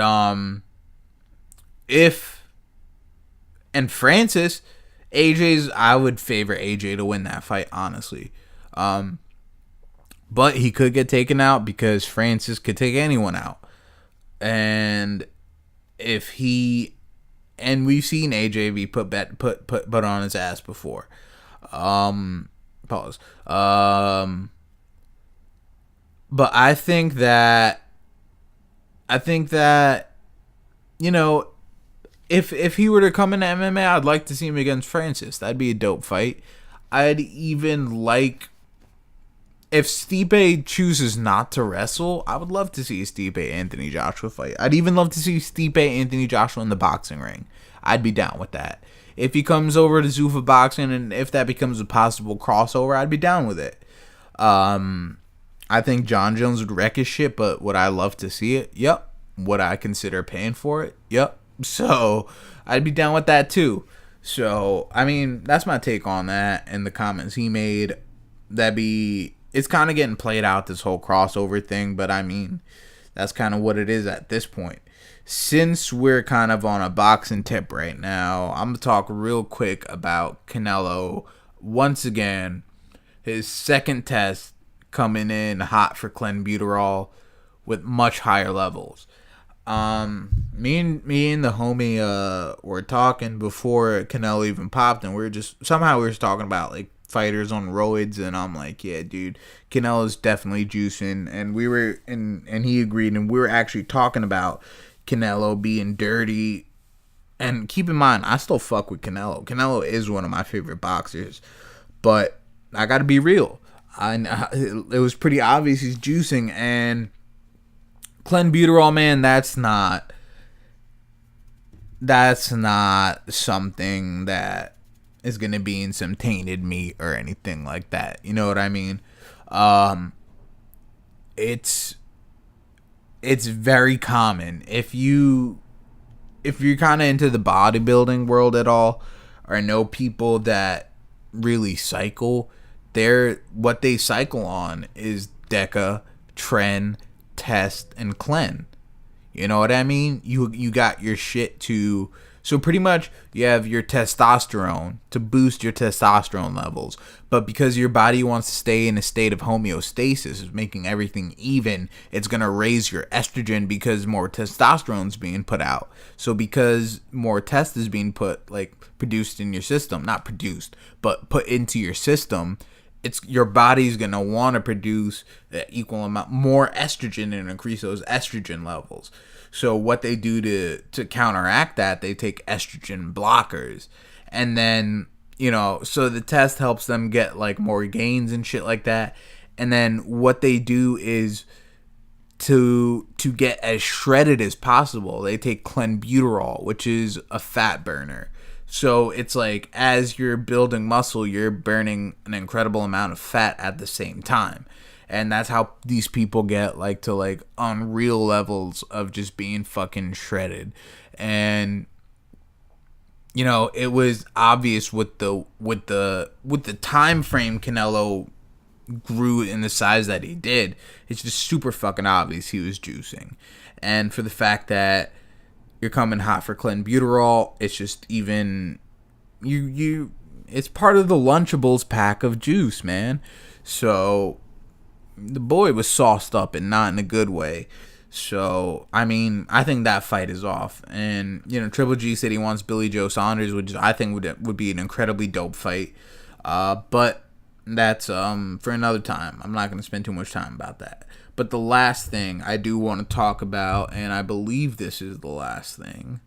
Francis, I would favor AJ to win that fight, honestly. But he could get taken out because Francis could take anyone out. And we've seen AJ be put on his ass before. Pause. But I think that if he were to come into MMA, I'd like to see him against Francis. That'd be a dope fight. I'd even like, if Stipe chooses not to wrestle, I would love to see a Stipe Anthony Joshua fight. I'd even love to see Stipe Anthony Joshua in the boxing ring. I'd be down with that. If he comes over to Zuffa Boxing and if that becomes a possible crossover, I'd be down with it. I think Jon Jones would wreck his shit, but would I love to see it? Yep. Would I consider paying for it? Yep. So I'd be down with that too. So, I mean, that's my take on that and the comments he made. It's kind of getting played out, this whole crossover thing, but I mean, that's kind of what it is at this point. Since we're kind of on a boxing tip right now, I'm going to talk real quick about Canelo. Once again, his second test coming in hot for clenbuterol with much higher levels. Me and the homie were talking before Canelo even popped, and we were talking about like fighters on roids, and I'm like, yeah, dude, Canelo's definitely juicing, and we were and he agreed, and we were actually talking about Canelo being dirty. And keep in mind, I still fuck with Canelo. Canelo is one of my favorite boxers, but I gotta be real. It was pretty obvious he's juicing, and clenbuterol, man, that's not something that is gonna be in some tainted meat or anything like that. You know what I mean? It's very common. If you're kind of into the bodybuilding world at all, or know people that really cycle, what they cycle on is Deca, Tren, Test, and Clen. You know what I mean? You got your shit to... So pretty much you have your testosterone to boost your testosterone levels. But because your body wants to stay in a state of homeostasis, making everything even, it's going to raise your estrogen because more testosterone is being put out. So because more test is being produced in your system, not produced, but put into your system, your body's going to want to produce an equal amount more estrogen and increase those estrogen levels. So what they do to counteract that, they take estrogen blockers. And then, so the test helps them get like more gains and shit like that. And then what they do is to get as shredded as possible, they take clenbuterol, which is a fat burner. So it's like as you're building muscle, you're burning an incredible amount of fat at the same time. And that's how these people get to unreal levels of just being fucking shredded. And it was obvious with the time frame Canelo grew in the size that he did. It's just super fucking obvious he was juicing. And for the fact that you're coming hot for clenbuterol, it's just even you it's part of the Lunchables pack of juice, man. So the boy was sauced up and not in a good way. So, I mean, I think that fight is off. And, you know, Triple G said he wants Billy Joe Saunders, which I think would be an incredibly dope fight. But that's for another time. I'm not going to spend too much time about that. But the last thing I do want to talk about, and I believe this is the last thing.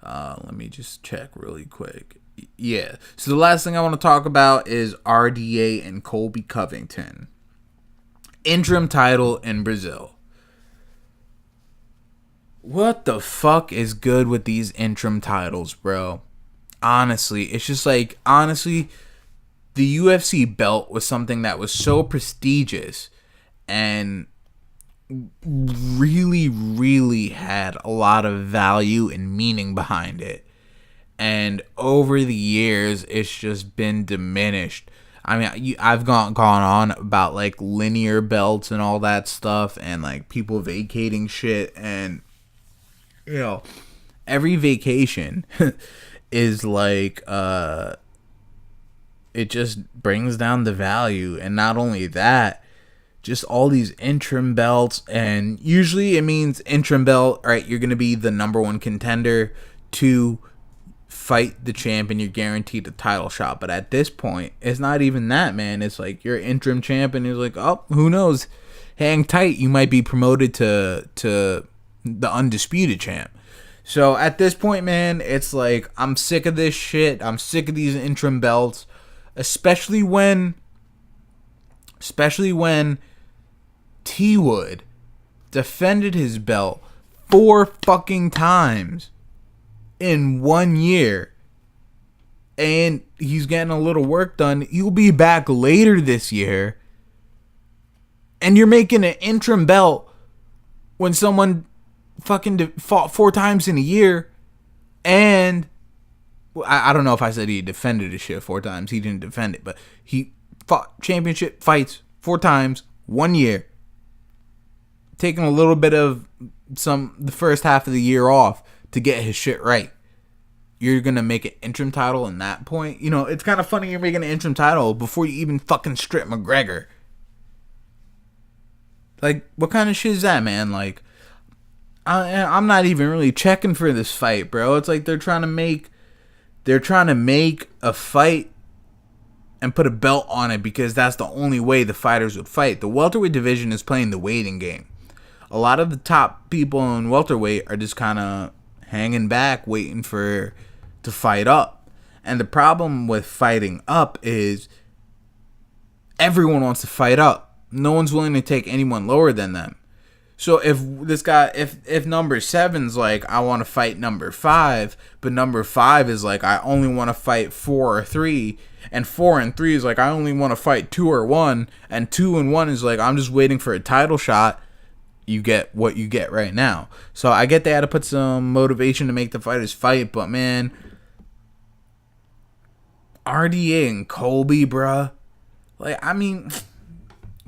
Let me just check really quick. Yeah. So the last thing I want to talk about is RDA and Colby Covington. Interim title in Brazil. What the fuck is good with these interim titles, bro? Honestly, it's just like, honestly, the UFC belt was something that was so prestigious and really, really had a lot of value and meaning behind it. And over the years, it's just been diminished. I mean, I've gone on about like linear belts and all that stuff, and like people vacating shit, and you know, every vacation is like it just brings down the value. And not only that, just all these interim belts, and usually it means interim belt, right? You're gonna be the number one contender to fight the champ and you're guaranteed a title shot. But at this point, it's not even that, man. It's like you're interim champ and you're like, oh, who knows, hang tight, you might be promoted to the undisputed champ. So at this point, man, it's like I'm sick of this shit. I'm sick of these interim belts, especially when T Wood defended his belt 4 fucking times in 1 year, and he's getting a little work done. He'll be back later this year, and you're making an interim belt when someone fucking fought 4 times in a year. And I don't know if I said he defended his shit 4 times. He didn't defend it, but he fought championship fights 4 times 1 year, taking a little bit of the first half of the year off to get his shit right. You're gonna make an interim title in that point? You know, it's kind of funny you're making an interim title before you even fucking strip McGregor. Like, what kind of shit is that, man? Like, I'm not even really checking for this fight, bro. It's like they're trying to make a fight and put a belt on it because that's the only way the fighters would fight. The welterweight division is playing the waiting game. A lot of the top people in welterweight are just kind of hanging back, waiting to fight up. And the problem with fighting up is everyone wants to fight up. No one's willing to take anyone lower than them. So if this guy, if number 7's like, I want to fight number 5, but number 5 is like, I only want to fight 4 or 3, and 4 and 3 is like, I only want to fight 2 or 1, and 2 and 1 is like, I'm just waiting for a title shot, you get what you get right now. So I get they had to put some motivation to make the fighters fight, but man, RDA and Colby, bruh. Like, I mean,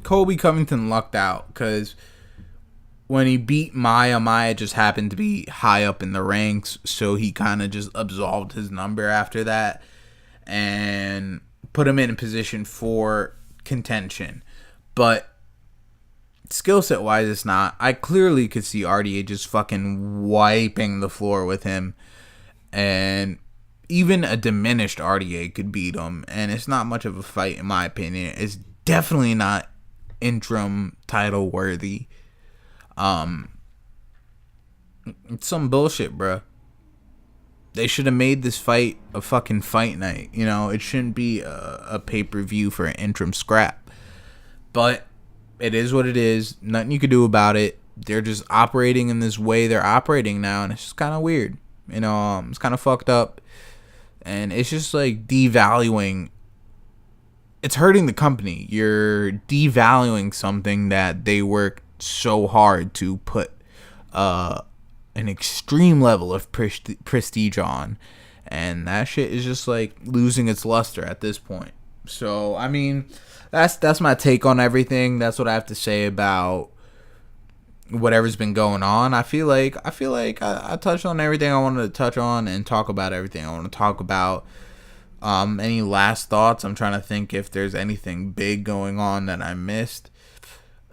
Colby Covington lucked out, because when he beat Maya just happened to be high up in the ranks, so he kind of just absolved his number after that and put him in a position for contention. But skill set wise, it's not. I clearly could see RDA just fucking wiping the floor with him, and even a diminished RDA could beat him, and it's not much of a fight in my opinion. It's definitely not interim title worthy. It's some bullshit, bro. They should have made this fight a fucking fight night. You know, it shouldn't be a pay-per-view for an interim scrap. But it is what it is. Nothing you could do about it. They're just operating in this way they're operating now, and it's just kind of weird. You know, it's kind of fucked up. And it's just like devaluing. It's hurting the company. You're devaluing something that they worked so hard to put an extreme level of prestige on, and that shit is just like losing its luster at this point. So I mean, that's my take on everything. That's what I have to say about whatever's been going on. I feel like I touched on everything I wanted to touch on and talk about everything I want to talk about. Any last thoughts? I'm trying to think if there's anything big going on that I missed.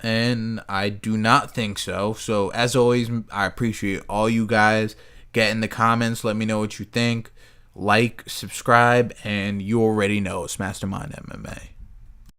And I do not think so. So, as always, I appreciate all you guys. Get in the comments. Let me know what you think. Like, subscribe, and you already know it's Mastermind MMA.